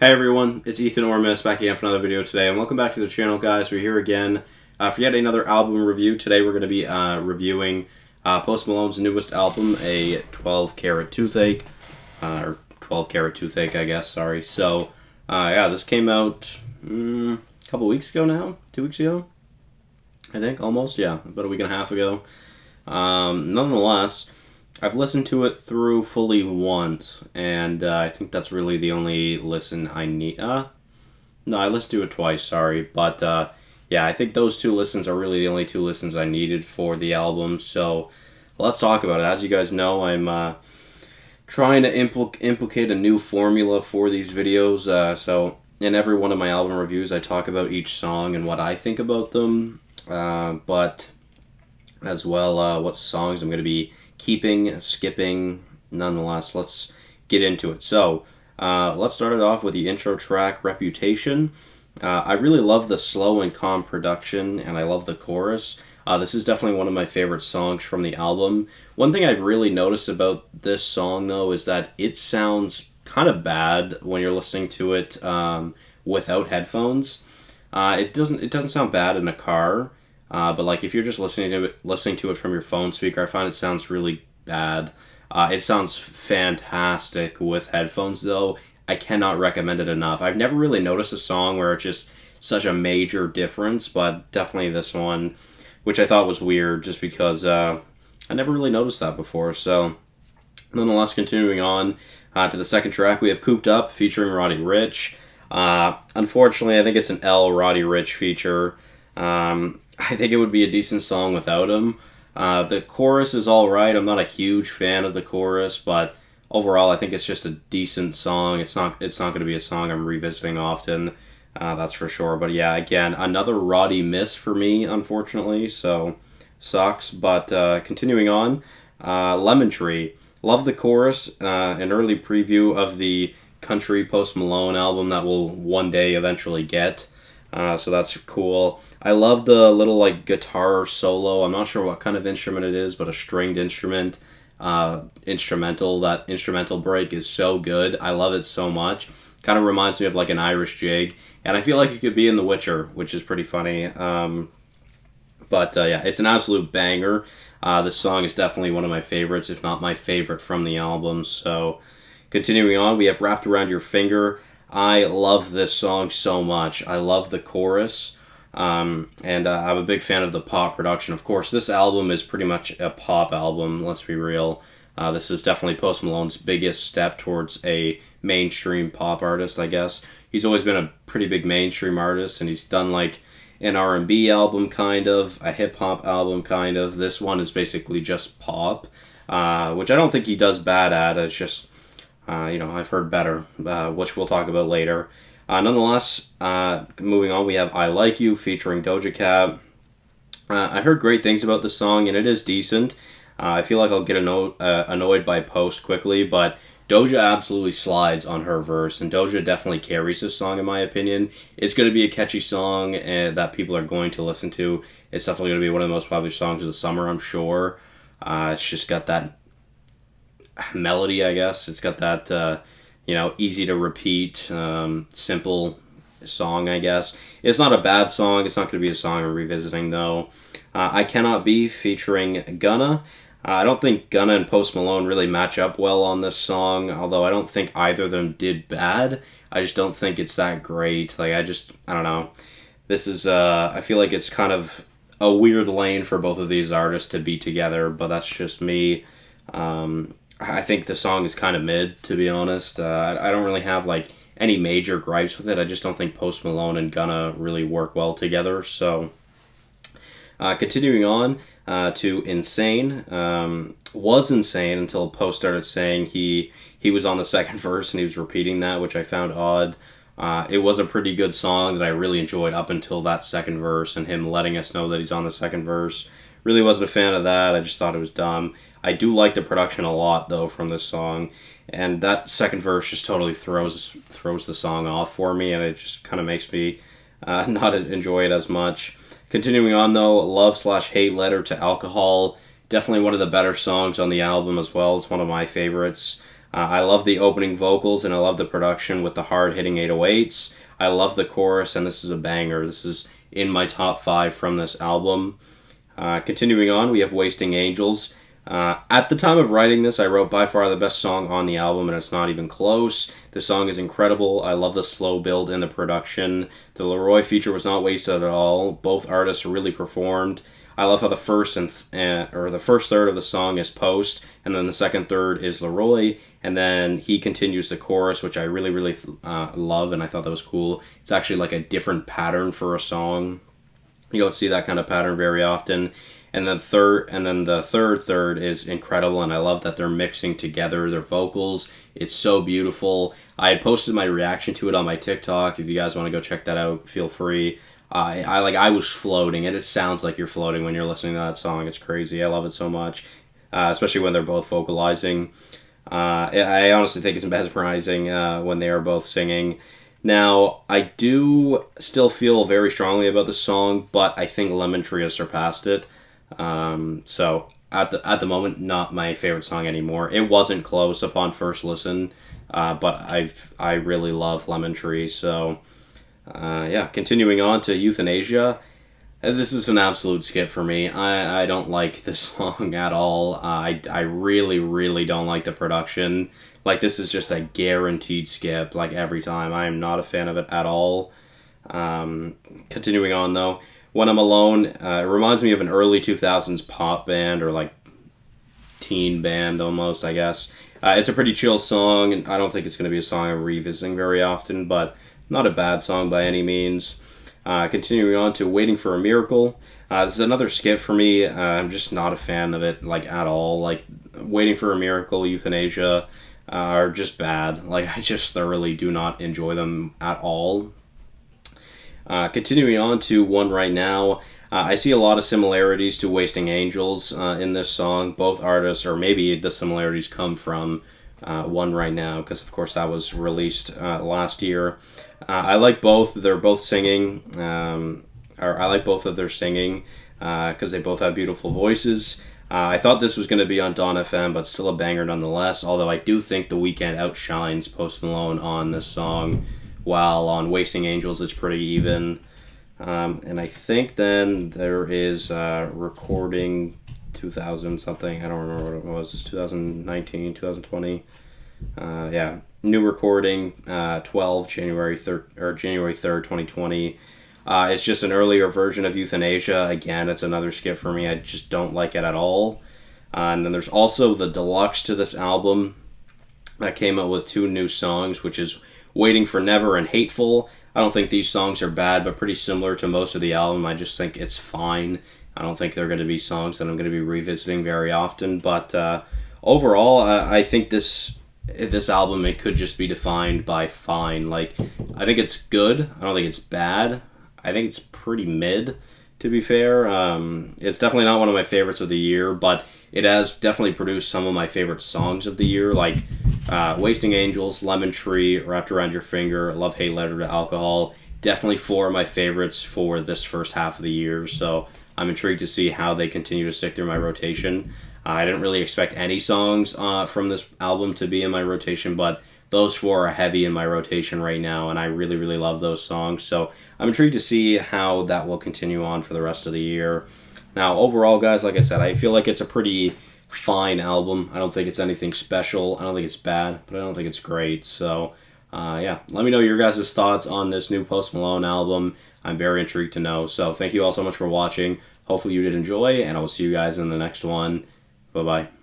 Hey everyone, it's Ethan Ormis back again for another video today, and welcome back to the channel, guys. We're here again for yet another album review. Today we're going to be reviewing Post Malone's newest album, a 12 Carat Toothache, or 12 Carat Toothache, I guess, sorry. So, yeah, this came out a couple weeks ago now? 2 weeks ago? I think, almost, yeah, about a week and a half ago. Nonetheless, I've listened to it through fully once, and I think that's really the only listen I need. No, I listened to it twice, sorry. But, yeah, I think those two listens are really the only two listens I needed for the album. So, let's talk about it. As you guys know, I'm trying to implicate a new formula for these videos. So, in every one of my album reviews, I talk about each song and what I think about them. But, as well, what songs I'm going to be keeping, skipping. Nonetheless, let's get into it. So, let's start it off with the intro track, Reputation. I really love the slow and calm production, and I love the chorus. This is definitely one of my favorite songs from the album. One thing I've really noticed about this song, though, is that it sounds kind of bad when you're listening to it without headphones. It doesn't sound bad in a car. But like if you're just listening to it from your phone speaker, I find it sounds really bad. It sounds fantastic with headphones, though. I cannot recommend it enough. I've never really noticed a song where it's just such a major difference, but definitely this one, which I thought was weird, just because I never really noticed that before. So, nonetheless, continuing on to the second track, we have Cooped Up featuring Roddy Ricch. Unfortunately, I think it's an L Roddy Ricch feature. I think it would be a decent song without him. The chorus is alright. I'm not a huge fan of the chorus, but overall I think it's just a decent song. It's not going to be a song I'm revisiting often, that's for sure. But yeah, again, another Roddy miss for me, unfortunately, so sucks. But continuing on, Lemon Tree. Love the chorus, an early preview of the country Post Malone album that we'll one day eventually get. So that's cool. I love the little like guitar solo. I'm not sure what kind of instrument it is, but a stringed instrument. Instrumental. That instrumental break is so good. I love it so much. Kind of reminds me of like an Irish jig, and I feel like it could be in The Witcher, which is pretty funny. But yeah, it's an absolute banger. This song is definitely one of my favorites, if not my favorite from the album. So, continuing on, we have Wrapped Around Your Finger. I love this song so much. I love the chorus, and I'm a big fan of the pop production. Of course, this album is pretty much a pop album, let's be real. This is definitely Post Malone's biggest step towards a mainstream pop artist, I guess. He's always been a pretty big mainstream artist, and he's done like an R&B album, kind of, a hip-hop album, kind of. This one is basically just pop, which I don't think he does bad at. It's just... I've heard better, which we'll talk about later. Nonetheless, moving on, we have I Like You featuring Doja Cat. I heard great things about this song, and it is decent. I feel like I'll get annoyed by Post quickly, but Doja absolutely slides on her verse, and Doja definitely carries this song, in my opinion. It's going to be a catchy song that people are going to listen to. It's definitely going to be one of the most popular songs of the summer, I'm sure. It's just got that melody, I guess. It's got that, easy to repeat, simple song, I guess. It's not a bad song. It's not going to be a song I'm revisiting, though. I Cannot Be featuring Gunna. I don't think Gunna and Post Malone really match up well on this song, although I don't think either of them did bad. I just don't think it's that great. Like, I don't know. This is, I feel like it's kind of a weird lane for both of these artists to be together, but that's just me. I think the song is kind of mid, to be honest. I don't really have like any major gripes with it. I just don't think Post Malone and Gunna really work well together. So, continuing on to Insane. Was insane until Post started saying he was on the second verse and he was repeating that, which I found odd. It was a pretty good song that I really enjoyed up until that second verse and him letting us know that he's on the second verse. Really wasn't a fan of that. I just thought it was dumb. I do like the production a lot, though, from this song. And that second verse just totally throws the song off for me, and it just kind of makes me not enjoy it as much. Continuing on, though, Love/Hate Letter to Alcohol. Definitely one of the better songs on the album as well. It's one of my favorites. I love the opening vocals, and I love the production with the hard-hitting 808s. I love the chorus, and this is a banger. This is in my top 5 from this album. Continuing on, we have Wasting Angels. At the time of writing this, I wrote by far the best song on the album, and it's not even close. The song is incredible. I love the slow build in the production. The Leroy feature was not wasted at all. Both artists really performed. I love how the first or the first third of the song is Post, and then the second third is Leroy, and then he continues the chorus, which I really, really love, and I thought that was cool. It's actually like a different pattern for a song. You don't see that kind of pattern very often. And then the third third is incredible, and I love that they're mixing together their vocals. It's so beautiful. I had posted my reaction to it on my TikTok. If you guys want to go check that out, feel free. I was floating, and it sounds like you're floating when you're listening to that song. It's crazy. I love it so much, especially when they're both vocalizing. I honestly think it's mesmerizing when they are both singing. Now, I do still feel very strongly about the song, but I think Lemon Tree has surpassed it. So at the moment, not my favorite song anymore. It wasn't close upon first listen, but I really love Lemon Tree. So yeah, continuing on to Euthanasia. This is an absolute skip for me. I don't like this song at all. I really, really don't like the production. Like, this is just a guaranteed skip, like, every time. I am not a fan of it at all. Continuing on, though. When I'm Alone, it reminds me of an early 2000s pop band, or, like, teen band, almost, I guess. It's a pretty chill song, and I don't think it's going to be a song I'm revisiting very often, but not a bad song by any means. Continuing on to Waiting for a Miracle. This is another skip for me. I'm just not a fan of it, like, at all. Like, Waiting for a Miracle, Euthanasia are just bad. Like, I just thoroughly do not enjoy them at all. Continuing on to One Right Now. I see a lot of similarities to Wasting Angels in this song. Both artists, or maybe the similarities come from One Right Now, because of course that was released last year. I like both. They're both singing. I like both of their singing because they both have beautiful voices. I thought this was going to be on Dawn FM, but still a banger nonetheless, although I do think The Weeknd outshines Post Malone on this song, while on Wasting Angels it's pretty even. And I think then there is Recording 2000 something. I don't remember what it was. 2019, 2020. Yeah, new recording, 12 January 3rd, 2020. It's just an earlier version of Euthanasia. Again, it's another skip for me. I just don't like it at all. And then there's also the deluxe to this album that came out with 2 new songs, which is Waiting for Never and Hateful. I don't think these songs are bad, but pretty similar to most of the album. I just think it's fine. I don't think they're going to be songs that I'm going to be revisiting very often. But overall, I think this album, it could just be defined by fine. Like, I think it's good. I don't think it's bad. I think it's pretty mid, to be fair. It's definitely not one of my favorites of the year, but it has definitely produced some of my favorite songs of the year, like Wasting Angels, Lemon Tree, Wrapped Around Your Finger, Love Hate Letter to Alcohol. Definitely 4 of my favorites for this first half of the year, so I'm intrigued to see how they continue to stick through my rotation. I didn't really expect any songs from this album to be in my rotation, but those 4 are heavy in my rotation right now, and I really, really love those songs. So I'm intrigued to see how that will continue on for the rest of the year. Now, overall, guys, like I said, I feel like it's a pretty fine album. I don't think it's anything special. I don't think it's bad, but I don't think it's great. So, yeah, let me know your guys' thoughts on this new Post Malone album. I'm very intrigued to know. So thank you all so much for watching. Hopefully you did enjoy, and I will see you guys in the next one. Bye-bye.